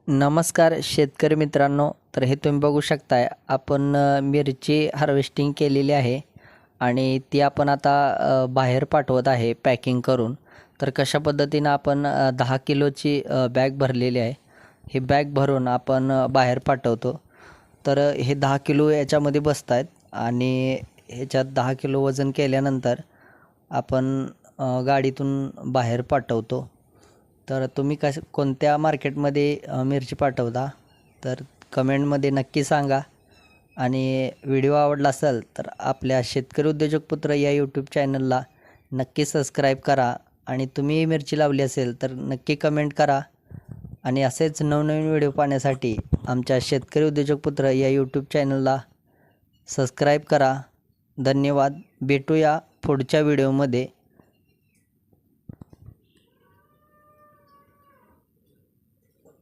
नमस्कार शेतकरी मित्रांनो. तर हे तुम्ही बघू शकताय आपण मिरची हार्वेस्टिंग केलेली आहे आणि ती आपण आता बाहेर पाठवत आहे पॅकिंग करून. तर कशा पद्धतीनं आपण 10 किलोची बॅग भरलेली आहे. ही बॅग भरून आपण बाहेर पाठवतो. तर हे 10 किलो याच्यामध्ये बसत आहेत आणि ह्याच्यात 10 किलो वजन केल्यानंतर आपण गाडीतून बाहेर पाठवतो. तर तुम्ही कोणत्या मार्केटमध्ये मिरची पाठवता तर कमेंटमध्ये नक्की सांगा. आणि व्हिडिओ आवडला असेल तर आपल्या शेतकरी उद्योजक पुत्र या यूट्यूब चॅनलला नक्की सबस्क्राईब करा. आणि तुम्ही मिरची लावली असेल तर नक्की कमेंट करा. आणि असेच नवनवीन व्हिडिओ पाहण्यासाठी आमच्या शेतकरी उद्योजक पुत्र या यूट्यूब चॅनलला सबस्क्राईब करा. धन्यवाद. भेटूया पुढच्या व्हिडिओमध्ये.